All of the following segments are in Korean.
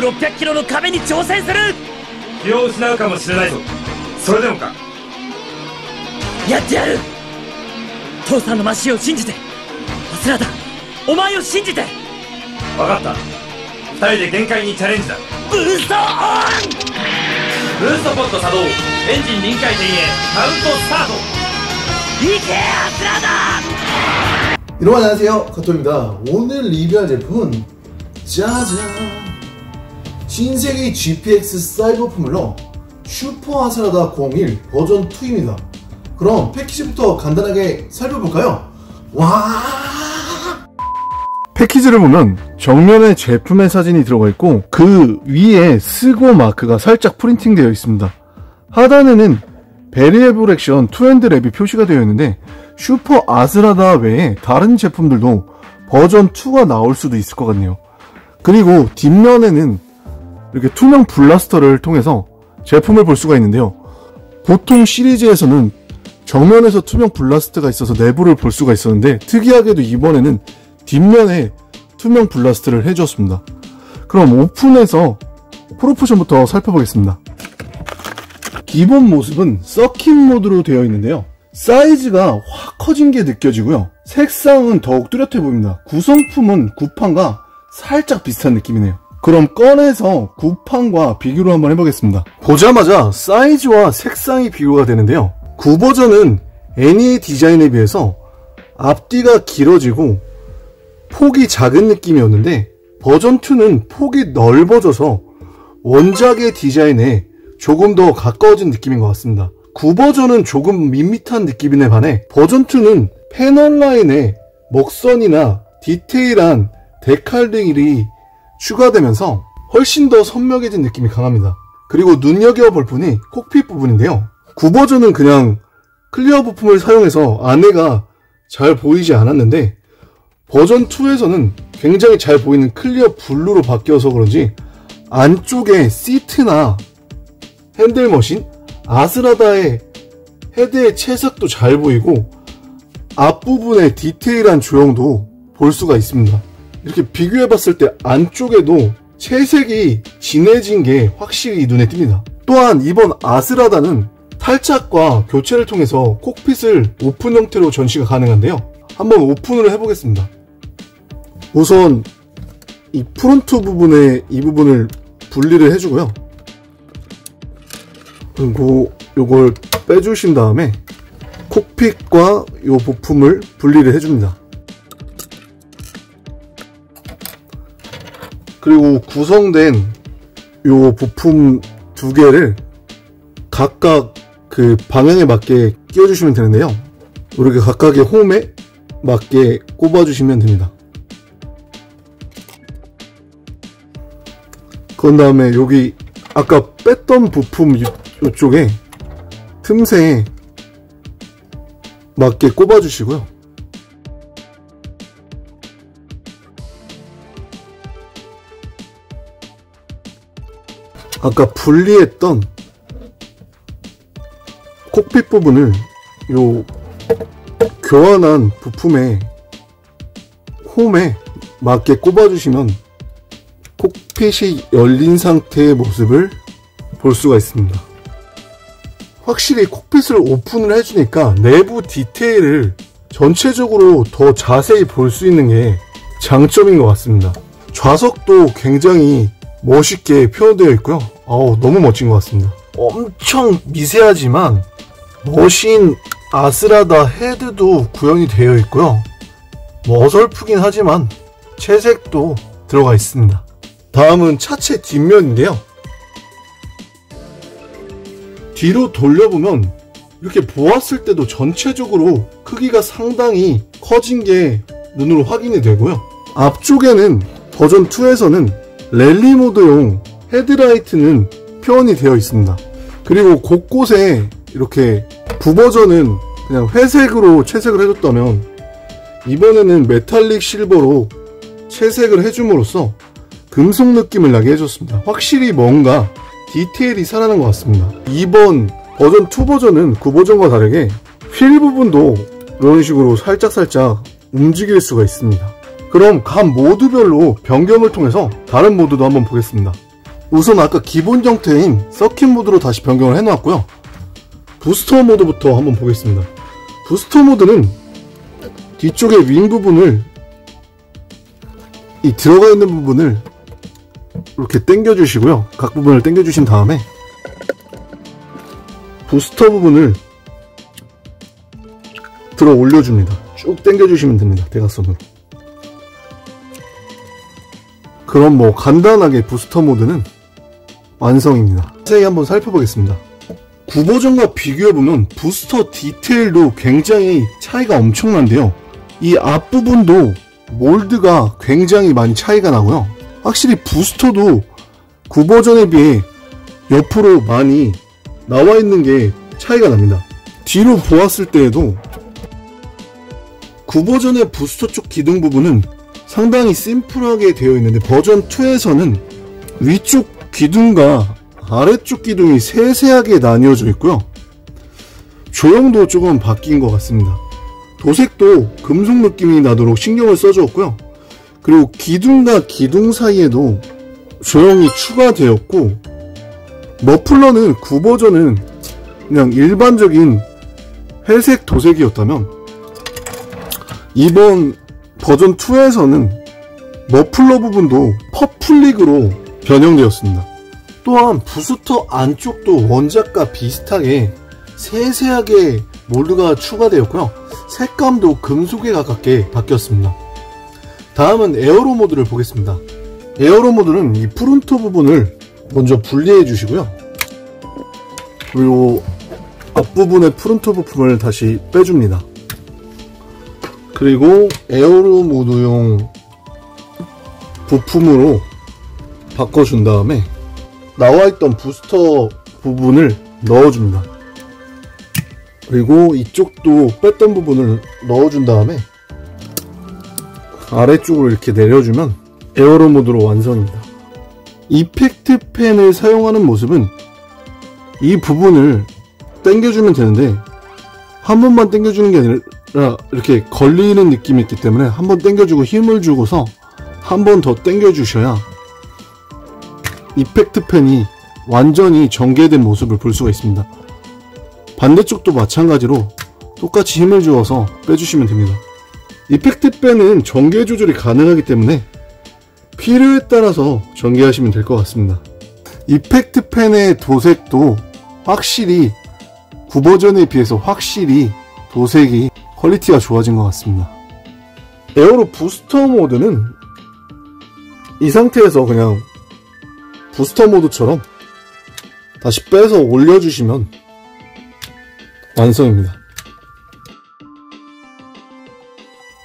600キロの壁に挑戦する。気を失うかもしれないぞ。それでもか。やってやる。父さんのマシンを信じて。アスラーダ、お前を信じて。分かった。2人で限界にチャレンジだ。ブーストオン。ブーストポット作動。エンジン臨界点へカウントスタート。行けアスラーダ。 여러분 안녕하세요, 가토입니다. 오늘 리뷰할 제품은 짜잔! 신세계 GPX 사이버 포뮬러 슈퍼 아스라다 01 버전 2입니다. 그럼 패키지부터 간단하게 살펴볼까요? 와! 패키지를 보면 정면에 제품의 사진이 들어가 있고 그 위에 스고 마크가 살짝 프린팅 되어 있습니다. 하단에는 베리에블 액션 투핸드 랩이 표시가 되어 있는데 슈퍼 아스라다 외에 다른 제품들도 버전 2가 나올 수도 있을 것 같네요. 그리고 뒷면에는 이렇게 투명 블라스터를 통해서 제품을 볼 수가 있는데요. 보통 시리즈에서는 정면에서 투명 블라스터가 있어서 내부를 볼 수가 있었는데 특이하게도 이번에는 뒷면에 투명 블라스터를 해주었습니다. 그럼 오픈해서 프로포션부터 살펴보겠습니다. 기본 모습은 서킷 모드로 되어 있는데요. 사이즈가 확 커진 게 느껴지고요. 색상은 더욱 뚜렷해 보입니다. 구성품은 구판과 살짝 비슷한 느낌이네요. 그럼 꺼내서 구판과 비교를 한번 해보겠습니다. 보자마자 사이즈와 색상이 비교가 되는데요. 9버전은 NEA 디자인에 비해서 앞뒤가 길어지고 폭이 작은 느낌이었는데 버전 2는 폭이 넓어져서 원작의 디자인에 조금 더 가까워진 느낌인 것 같습니다. 9버전은 조금 밋밋한 느낌에 반해 버전 2는 패널 라인에 먹선이나 디테일한 데칼들이 추가되면서 훨씬 더 선명해진 느낌이 강합니다. 그리고 눈여겨볼 부분이 콕핏 부분인데요. 9버전은 그냥 클리어 부품을 사용해서 안에가 잘 보이지 않았는데 버전 2에서는 굉장히 잘 보이는 클리어 블루로 바뀌어서 그런지 안쪽에 시트나 핸들머신, 아스라다의 헤드의 채색도 잘 보이고 앞부분의 디테일한 조형도 볼 수가 있습니다. 이렇게 비교해봤을 때 안쪽에도 채색이 진해진 게 확실히 눈에 띕니다. 또한 이번 아스라다는 탈착과 교체를 통해서 콕핏을 오픈 형태로 전시가 가능한데요. 한번 오픈을 해보겠습니다. 우선 이 프론트 부분에 이 부분을 분리를 해주고요. 그리고 요걸 빼주신 다음에 콕핏과 요 부품을 분리를 해줍니다. 그리고 구성된 요 부품 두 개를 각각 그 방향에 맞게 끼워주시면 되는데요. 이렇게 각각의 홈에 맞게 꼽아주시면 됩니다. 그런 다음에 여기 아까 뺐던 부품 이쪽에 틈새에 맞게 꼽아주시고요. 아까 분리했던 콕핏 부분을 요 교환한 부품에 홈에 맞게 꼽아주시면 콕핏이 열린 상태의 모습을 볼 수가 있습니다. 확실히 콕핏을 오픈을 해주니까 내부 디테일을 전체적으로 더 자세히 볼 수 있는 게 장점인 것 같습니다. 좌석도 굉장히 멋있게 표현되어 있고요. 너무 멋진 것 같습니다. 엄청 미세하지만 머신 아스라다 헤드도 구현이 되어 있고요. 어설프긴 하지만 채색도 들어가 있습니다. 다음은 차체 뒷면인데요. 뒤로 돌려보면 이렇게 보았을 때도 전체적으로 크기가 상당히 커진 게 눈으로 확인이 되고요. 앞쪽에는 버전 2에서는 랠리 모드용 헤드라이트는 표현이 되어 있습니다. 그리고 곳곳에 이렇게 부버전은 그냥 회색으로 채색을 해줬다면 이번에는 메탈릭 실버로 채색을 해줌으로써 금속 느낌을 나게 해줬습니다. 확실히 뭔가 디테일이 살아난 것 같습니다. 이번 버전 2 버전은 9버전과 다르게 휠 부분도 이런 식으로 살짝살짝 움직일 수가 있습니다. 그럼 각 모드별로 변경을 통해서 다른 모드도 한번 보겠습니다. 우선 아까 기본 형태인 서킷 모드로 다시 변경을 해놓았고요. 부스터 모드부터 한번 보겠습니다. 부스터 모드는 뒤쪽에 윙 부분을, 이 들어가 있는 부분을 이렇게 당겨 주시고요. 각 부분을 당겨 주신 다음에 부스터 부분을 들어 올려줍니다. 쭉 당겨 주시면 됩니다. 대각선으로. 그럼 뭐 간단하게 부스터 모드는 완성입니다. 자세히 한번 살펴보겠습니다. 구버전과 비교해보면 부스터 디테일도 굉장히 차이가 엄청난데요. 이 앞부분도 몰드가 굉장히 많이 차이가 나고요. 확실히 부스터도 구버전에 비해 옆으로 많이 나와 있는 게 차이가 납니다. 뒤로 보았을 때에도 구버전의 부스터 쪽 기둥 부분은 상당히 심플하게 되어 있는데 버전 2에서는 위쪽 기둥과 아래쪽 기둥이 세세하게 나뉘어져 있고요. 조형도 조금 바뀐 것 같습니다. 도색도 금속 느낌이 나도록 신경을 써주었고요. 그리고 기둥과 기둥 사이에도 조형이 추가되었고, 머플러는 구버전은 그냥 일반적인 회색 도색이었다면 이번 버전 2에서는 머플러 부분도 퍼플릭으로 변형되었습니다. 또한 부스터 안쪽도 원작과 비슷하게 세세하게 몰드가 추가되었고요. 색감도 금속에 가깝게 바뀌었습니다. 다음은 에어로 모드를 보겠습니다. 에어로 모드는 이 프론트 부분을 먼저 분리해 주시고요. 그리고 앞부분의 프론트 부품을 다시 빼줍니다. 그리고 에어로 모드용 부품으로 바꿔준 다음에 나와있던 부스터 부분을 넣어줍니다. 그리고 이쪽도 뺐던 부분을 넣어준 다음에 아래쪽으로 이렇게 내려주면 에어로 모드로 완성입니다. 이펙트 펜을 사용하는 모습은 이 부분을 당겨주면 되는데, 한 번만 당겨주는 게 아니라 이렇게 걸리는 느낌이 있기 때문에 한 번 당겨주고 힘을 주고서 한 번 더 당겨주셔야 이펙트 펜이 완전히 전개된 모습을 볼 수가 있습니다. 반대쪽도 마찬가지로 똑같이 힘을 주어서 빼주시면 됩니다. 이펙트 펜은 전개 조절이 가능하기 때문에 필요에 따라서 전개하시면 될 것 같습니다. 이펙트 펜의 도색도 확실히 구버전에 비해서 확실히 도색이 퀄리티가 좋아진 것 같습니다. 에어로 부스터 모드는 이 상태에서 그냥 부스터 모드처럼 다시 빼서 올려주시면 완성입니다.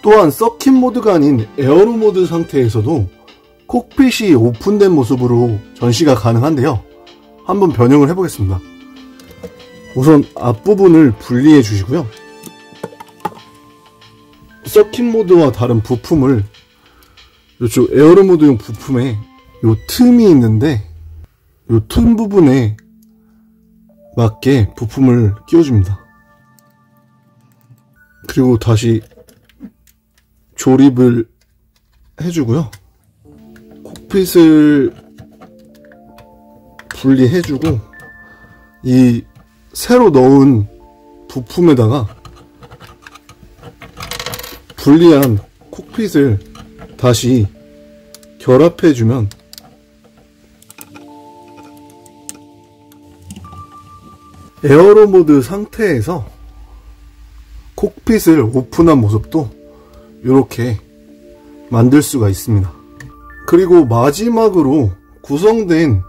또한 서킷 모드가 아닌 에어로 모드 상태에서도 콕핏이 오픈된 모습으로 전시가 가능한데요. 한번 변형을 해보겠습니다. 우선 앞부분을 분리해 주시고요. 서킷 모드와 다른 부품을 이쪽 에어로 모드용 부품에 요 틈이 있는데 요 틈 부분에 맞게 부품을 끼워줍니다. 그리고 다시 조립을 해주고요. 콕핏을 분리해주고 이 새로 넣은 부품에다가 분리한 콕핏을 다시 결합해주면 에어로 모드 상태에서 콕핏을 오픈한 모습도 이렇게 만들 수가 있습니다. 그리고 마지막으로 구성된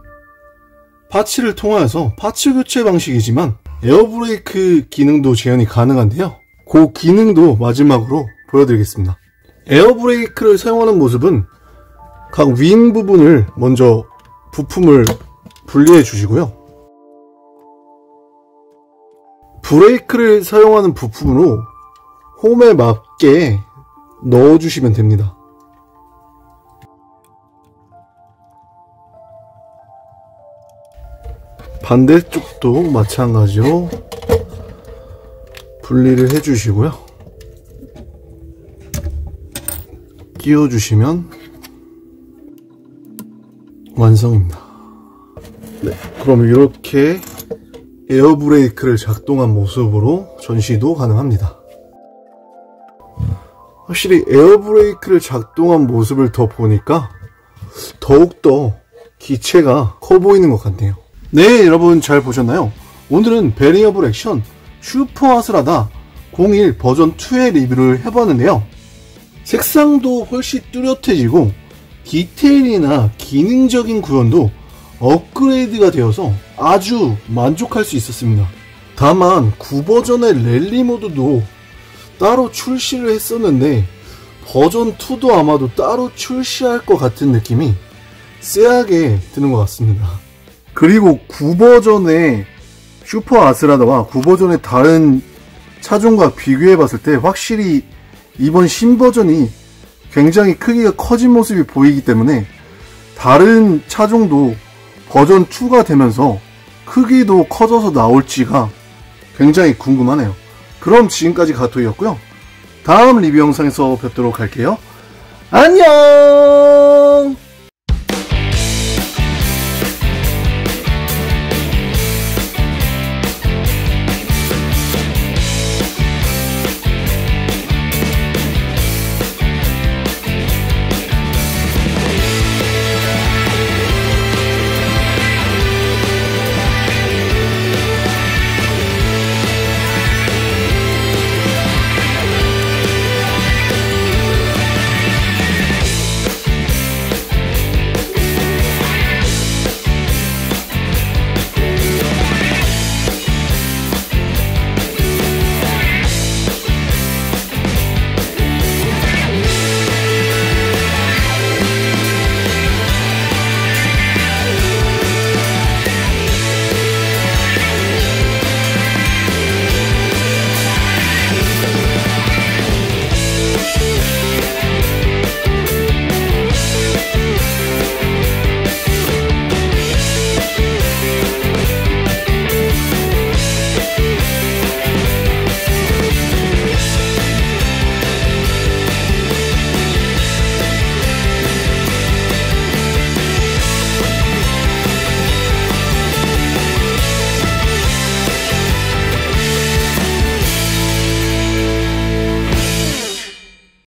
파츠를 통하여서 파츠 교체 방식이지만 에어브레이크 기능도 재현이 가능한데요. 그 기능도 마지막으로 보여드리겠습니다. 에어브레이크를 사용하는 모습은 각 윙 부분을 먼저 부품을 분리해 주시고요. 브레이크를 사용하는 부품으로 홈에 맞게 넣어주시면 됩니다. 반대쪽도 마찬가지로 분리를 해주시고요. 끼워주시면 완성입니다. 네, 그럼 이렇게 에어브레이크를 작동한 모습으로 전시도 가능합니다. 확실히 에어브레이크를 작동한 모습을 더 보니까 더욱더 기체가 커 보이는 것 같네요. 네, 여러분 잘 보셨나요? 오늘은 베리어블 액션 슈퍼 아스라다 01 버전 2의 리뷰를 해봤는데요. 색상도 훨씬 뚜렷해지고 디테일이나 기능적인 구현도 업그레이드가 되어서 아주 만족할 수 있었습니다. 다만 9버전의 랠리 모드도 따로 출시를 했었는데 버전 2도 아마도 따로 출시할 것 같은 느낌이 쎄하게 드는 것 같습니다. 그리고 9버전의 슈퍼 아스라다와 9버전의 다른 차종과 비교해 봤을 때 확실히 이번 신버전이 굉장히 크기가 커진 모습이 보이기 때문에 다른 차종도 버전 2가 되면서 크기도 커져서 나올지가 굉장히 궁금하네요. 그럼 지금까지 가토이였고요. 다음 리뷰 영상에서 뵙도록 할게요. 안녕!